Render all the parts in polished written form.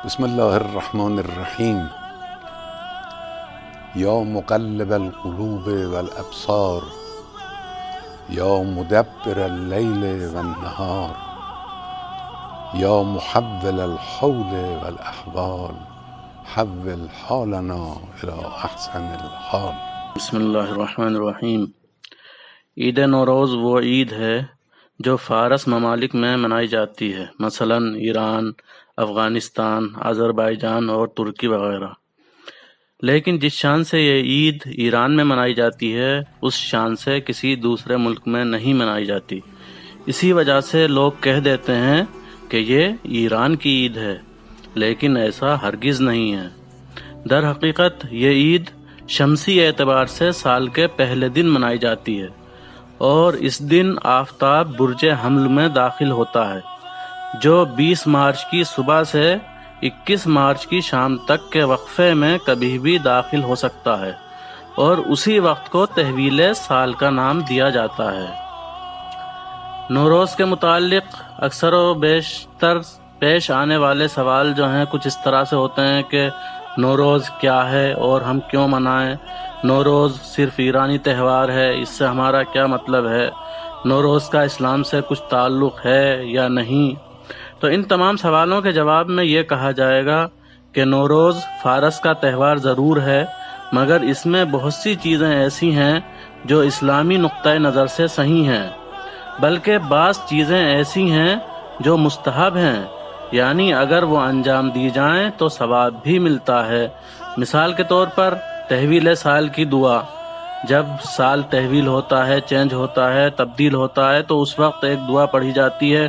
بسم اللہ الرحمن الرحیم یا مقلب القلوب والابصار یا مدبر اللیل والنہار یا محول الحول والاحوال حول حالنا الى احسن الحال۔ بسم اللہ الرحمن الرحیم۔ عید نوروز وہ عید ہے جو فارس ممالک میں منائی جاتی ہے، مثلا ایران، افغانستان، آذربائیجان اور ترکی وغیرہ۔ لیکن جس شان سے یہ عید ایران میں منائی جاتی ہے اس شان سے کسی دوسرے ملک میں نہیں منائی جاتی۔ اسی وجہ سے لوگ کہہ دیتے ہیں کہ یہ ایران کی عید ہے، لیکن ایسا ہرگز نہیں ہے۔ در حقیقت یہ عید شمسی اعتبار سے سال کے پہلے دن منائی جاتی ہے، اور اس دن آفتاب برج حمل میں داخل ہوتا ہے، جو 20 مارچ کی صبح سے 21 مارچ کی شام تک کے وقفے میں کبھی بھی داخل ہو سکتا ہے، اور اسی وقت کو تحویل سال کا نام دیا جاتا ہے۔ نوروز کے متعلق اکثر و بیشتر پیش آنے والے سوال جو ہیں کچھ اس طرح سے ہوتے ہیں کہ نوروز کیا ہے اور ہم کیوں منائیں؟ نوروز صرف ایرانی تہوار ہے، اس سے ہمارا کیا مطلب ہے؟ نوروز کا اسلام سے کچھ تعلق ہے یا نہیں؟ تو ان تمام سوالوں کے جواب میں یہ کہا جائے گا کہ نوروز فارس کا تہوار ضرور ہے، مگر اس میں بہت سی چیزیں ایسی ہیں جو اسلامی نقطۂ نظر سے صحیح ہیں، بلکہ بعض چیزیں ایسی ہیں جو مستحب ہیں، یعنی اگر وہ انجام دی جائیں تو ثواب بھی ملتا ہے۔ مثال کے طور پر تحویل سال کی دعا، جب سال تحویل ہوتا ہے، چینج ہوتا ہے، تبدیل ہوتا ہے، تو اس وقت ایک دعا پڑھی جاتی ہے،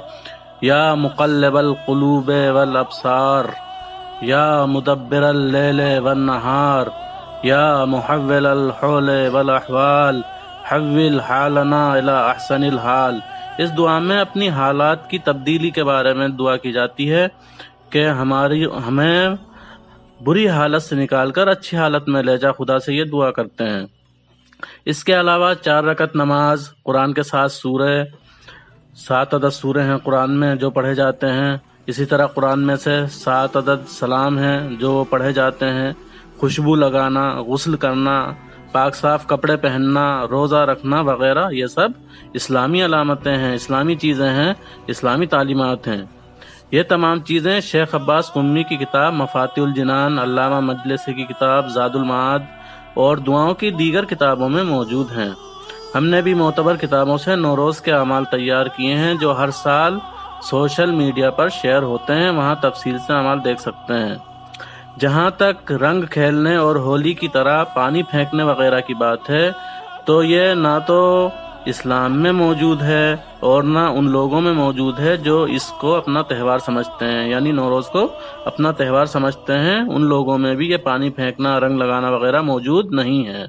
یا مقلب القلوب والابصار، یا مدبر اللیل والنہار، یا محول الحول والاحوال حول حالنا الی احسن الحال۔ اس دعا میں اپنی حالات کی تبدیلی کے بارے میں دعا کی جاتی ہے کہ ہمیں بری حالت سے نکال کر اچھی حالت میں لے جا، خدا سے یہ دعا کرتے ہیں۔ اس کے علاوہ 4 رکعت نماز، قرآن کے 7 سورے، 7 عدد سورے ہیں قرآن میں جو پڑھے جاتے ہیں، اسی طرح قرآن میں سے 7 عدد سلام ہیں جو پڑھے جاتے ہیں، خوشبو لگانا، غسل کرنا، پاک صاف کپڑے پہننا، روزہ رکھنا وغیرہ، یہ سب اسلامی علامتیں ہیں، اسلامی چیزیں ہیں، اسلامی تعلیمات ہیں۔ یہ تمام چیزیں شیخ عباس قمی کی کتاب مفاتیح الجنان، علامہ مجلسی کی کتاب زاد المعاد اور دعاؤں کی دیگر کتابوں میں موجود ہیں۔ ہم نے بھی معتبر کتابوں سے نوروز کے اعمال تیار کیے ہیں جو ہر سال سوشل میڈیا پر شیئر ہوتے ہیں، وہاں تفصیل سے اعمال دیکھ سکتے ہیں۔ جہاں تک رنگ کھیلنے اور ہولی کی طرح پانی پھینکنے وغیرہ کی بات ہے، تو یہ نہ تو اسلام میں موجود ہے اور نہ ان لوگوں میں موجود ہے جو اس کو اپنا تہوار سمجھتے ہیں، یعنی نوروز کو اپنا تہوار سمجھتے ہیں، ان لوگوں میں بھی یہ پانی پھینکنا، رنگ لگانا وغیرہ موجود نہیں ہے۔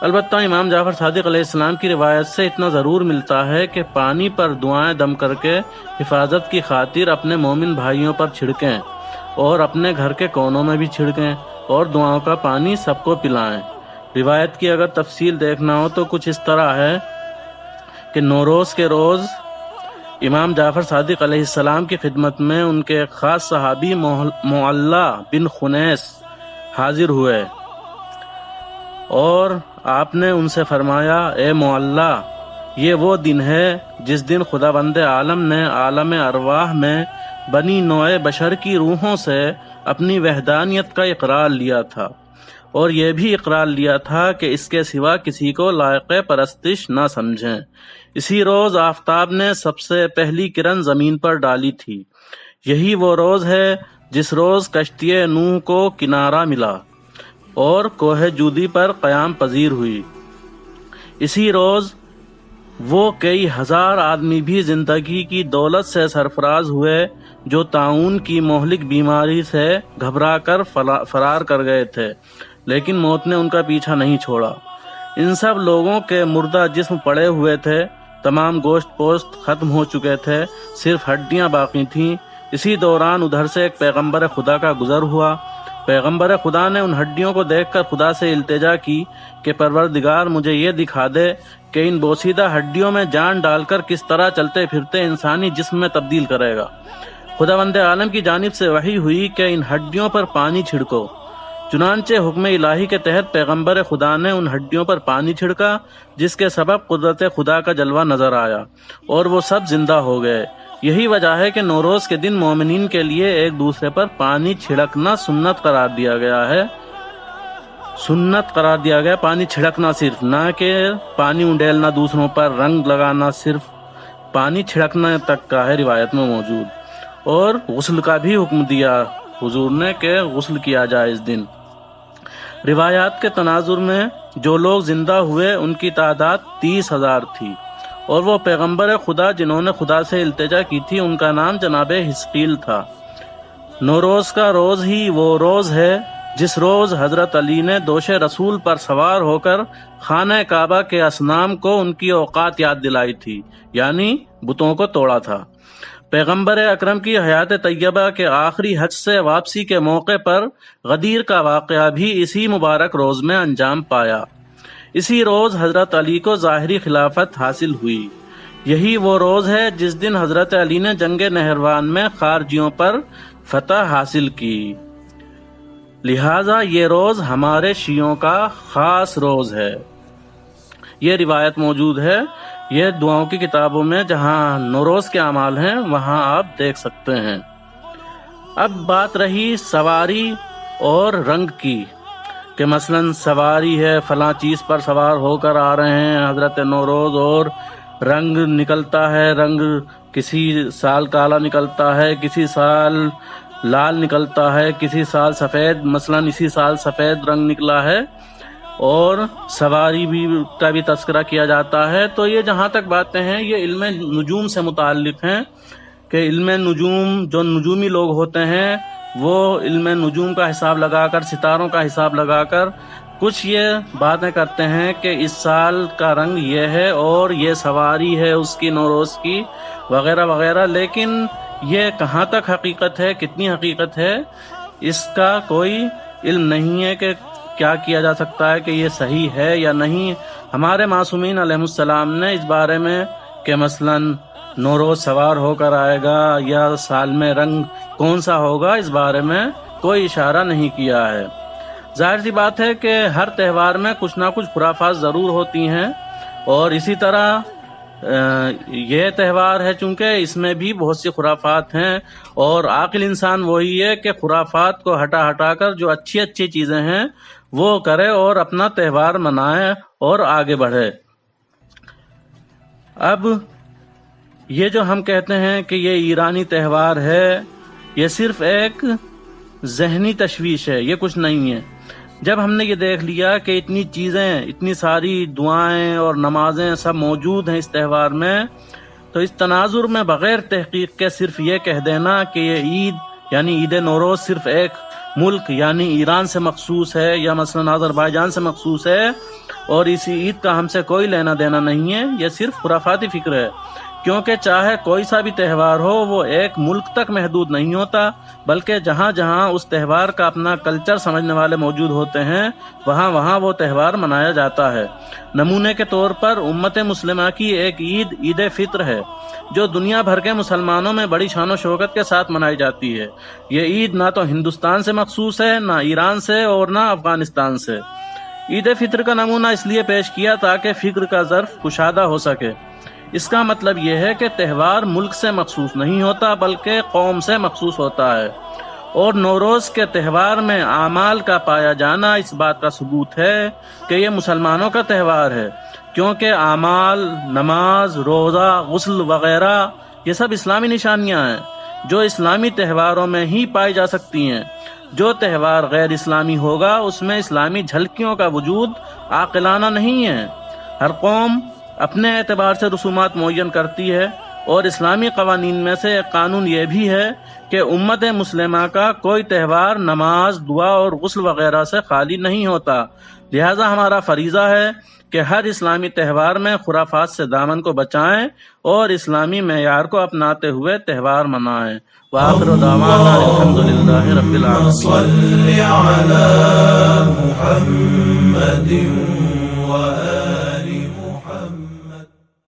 البتہ امام جعفر صادق علیہ السلام کی روایت سے اتنا ضرور ملتا ہے کہ پانی پر دعائیں دم کر کے حفاظت کی خاطر اپنے مومن بھائیوں پر چھڑکیں اور اپنے گھر کے کونوں میں بھی چھڑکیں اور دعاؤں کا پانی سب کو پلائیں۔ روایت کی اگر تفصیل دیکھنا ہو تو کچھ اس طرح ہے کہ نوروز کے روز امام جعفر صادق علیہ السلام کی خدمت میں ان کے خاص صحابی معلّہ بن خنیس حاضر ہوئے اور آپ نے ان سے فرمایا، اے معلّہ، یہ وہ دن ہے جس دن خداوند عالم نے عالم ارواح میں بنی نوع بشر کی روحوں سے اپنی وحدانیت کا اقرار لیا تھا، اور یہ بھی اقرار لیا تھا کہ اس کے سوا کسی کو لائق پرستش نہ سمجھیں۔ اسی روز آفتاب نے سب سے پہلی کرن زمین پر ڈالی تھی۔ یہی وہ روز ہے جس روز کشتی نوح کو کنارہ ملا اور کوہ جودی پر قیام پذیر ہوئی۔ اسی روز وہ کئی ہزار آدمی بھی زندگی کی دولت سے سرفراز ہوئے جو طاعون کی مہلک بیماری سے گھبرا کر فرار کر گئے تھے، لیکن موت نے ان کا پیچھا نہیں چھوڑا۔ ان سب لوگوں کے مردہ جسم پڑے ہوئے تھے، تمام گوشت پوست ختم ہو چکے تھے، صرف ہڈیاں باقی تھیں۔ اسی دوران ادھر سے ایک پیغمبر خدا کا گزر ہوا۔ پیغمبر خدا نے ان ہڈیوں کو دیکھ کر خدا سے التجا کی کہ پروردگار مجھے یہ دکھا دے کہ ان بوسیدہ ہڈیوں میں جان ڈال کر کس طرح چلتے پھرتے انسانی جسم میں تبدیل کرے گا۔ خداوند عالم کی جانب سے وحی ہوئی کہ ان ہڈیوں پر پانی چھڑکو۔ چنانچہ حکم الہی کے تحت پیغمبر خدا نے ان ہڈیوں پر پانی چھڑکا، جس کے سبب قدرت خدا کا جلوہ نظر آیا اور وہ سب زندہ ہو گئے۔ یہی وجہ ہے کہ نوروز کے دن مومنین کے لیے ایک دوسرے پر پانی چھڑکنا سنت قرار دیا گیا ہے۔ سنت قرار دیا گیا پانی چھڑکنا، صرف نہ کہ پانی انڈیلنا دوسروں پر، رنگ لگانا، صرف پانی چھڑکنا تک کا ہے روایت میں موجود۔ اور غسل کا بھی حکم دیا حضور نے کہ غسل کیا جائے اس دن۔ روایات کے تناظر میں جو لوگ زندہ ہوئے ان کی تعداد 30,000 تھی، اور وہ پیغمبر خدا جنہوں نے خدا سے التجا کی تھی ان کا نام جناب حزقیل تھا۔ نوروز کا روز ہی وہ روز ہے جس روز حضرت علی نے دوش رسول پر سوار ہو کر خانہ کعبہ کے اصنام کو ان کی اوقات یاد دلائی تھی، یعنی بتوں کو توڑا تھا۔ پیغمبر اکرم کی حیات طیبہ کے آخری حج سے واپسی کے موقع پر غدیر کا واقعہ بھی اسی مبارک روز میں انجام پایا۔ اسی روز حضرت علی کو ظاہری خلافت حاصل ہوئی۔ یہی وہ روز ہے جس دن حضرت علی نے جنگ نہروان میں خارجیوں پر فتح حاصل کی۔ لہٰذا یہ روز ہمارے شیعوں کا خاص روز ہے۔ یہ روایت موجود ہے، یہ دعاؤں کی کتابوں میں جہاں نوروز کے اعمال ہیں وہاں آپ دیکھ سکتے ہیں۔ اب بات رہی سواری اور رنگ کی، کہ مثلا سواری ہے، فلاں چیز پر سوار ہو کر آ رہے ہیں حضرت نوروز، اور رنگ نکلتا ہے، رنگ کسی سال کالا نکلتا ہے، کسی سال لال نکلتا ہے، کسی سال سفید، مثلا اسی سال سفید رنگ نکلا ہے، اور سواری بھی کا بھی تذکرہ کیا جاتا ہے۔ تو یہ جہاں تک باتیں ہیں یہ علم نجوم سے متعلق ہیں، کہ علم نجوم جو نجومی لوگ ہوتے ہیں وہ علم نجوم کا حساب لگا کر، ستاروں کا حساب لگا کر کچھ یہ باتیں کرتے ہیں کہ اس سال کا رنگ یہ ہے اور یہ سواری ہے اس کی نوروز کی، وغیرہ وغیرہ۔ لیکن یہ کہاں تک حقیقت ہے، کتنی حقیقت ہے، اس کا کوئی علم نہیں ہے کہ کیا کیا جا سکتا ہے کہ یہ صحیح ہے یا نہیں۔ ہمارے معصومین علیہ السلام نے اس بارے میں کہ مثلا نوروز سوار ہو کر آئے گا یا سال میں رنگ کون سا ہوگا، اس بارے میں کوئی اشارہ نہیں کیا ہے۔ ظاہر سی بات ہے کہ ہر تہوار میں کچھ نہ کچھ خرافات ضرور ہوتی ہیں، اور اسی طرح یہ تہوار ہے چونکہ اس میں بھی بہت سی خرافات ہیں، اور عاقل انسان وہی ہے کہ خرافات کو ہٹا ہٹا کر جو اچھی اچھی چیزیں ہیں وہ کرے اور اپنا تہوار منائے اور آگے بڑھے۔ اب یہ جو ہم کہتے ہیں کہ یہ ایرانی تہوار ہے، یہ صرف ایک ذہنی تشویش ہے، یہ کچھ نہیں ہے۔ جب ہم نے یہ دیکھ لیا کہ اتنی چیزیں، اتنی ساری دعائیں اور نمازیں سب موجود ہیں اس تہوار میں، تو اس تناظر میں بغیر تحقیق کے صرف یہ کہہ دینا کہ یہ عید یعنی عید نوروز صرف ایک ملک یعنی ایران سے مخصوص ہے یا مثلا آذربائیجان سے مخصوص ہے اور اس عید کا ہم سے کوئی لینا دینا نہیں ہے، یہ صرف خرافاتی فکر ہے۔ کیونکہ چاہے کوئی سا بھی تہوار ہو وہ ایک ملک تک محدود نہیں ہوتا، بلکہ جہاں جہاں اس تہوار کا اپنا کلچر سمجھنے والے موجود ہوتے ہیں وہاں وہاں وہ تہوار منایا جاتا ہے۔ نمونے کے طور پر امت مسلمہ کی ایک عید عید فطر ہے جو دنیا بھر کے مسلمانوں میں بڑی شان و شوکت کے ساتھ منائی جاتی ہے۔ یہ عید نہ تو ہندوستان سے مخصوص ہے، نہ ایران سے اور نہ افغانستان سے۔ عید فطر کا نمونہ اس لیے پیش کیا تاکہ فکر کا ظرف کشادہ ہو سکے۔ اس کا مطلب یہ ہے کہ تہوار ملک سے مخصوص نہیں ہوتا بلکہ قوم سے مخصوص ہوتا ہے، اور نوروز کے تہوار میں اعمال کا پایا جانا اس بات کا ثبوت ہے کہ یہ مسلمانوں کا تہوار ہے، کیونکہ اعمال، نماز، روزہ، غسل وغیرہ یہ سب اسلامی نشانیاں ہیں جو اسلامی تہواروں میں ہی پائی جا سکتی ہیں۔ جو تہوار غیر اسلامی ہوگا اس میں اسلامی جھلکیوں کا وجود عاقلانہ نہیں ہے۔ ہر قوم اپنے اعتبار سے رسومات معین کرتی ہے، اور اسلامی قوانین میں سے ایک قانون یہ بھی ہے کہ امت مسلمہ کا کوئی تہوار نماز، دعا اور غسل وغیرہ سے خالی نہیں ہوتا۔ لہذا ہمارا فریضہ ہے کہ ہر اسلامی تہوار میں خرافات سے دامن کو بچائیں اور اسلامی معیار کو اپناتے ہوئے تہوار منائیں۔ وآخر دعوانا الحمدللہ رب العالمین۔ صل علی محمد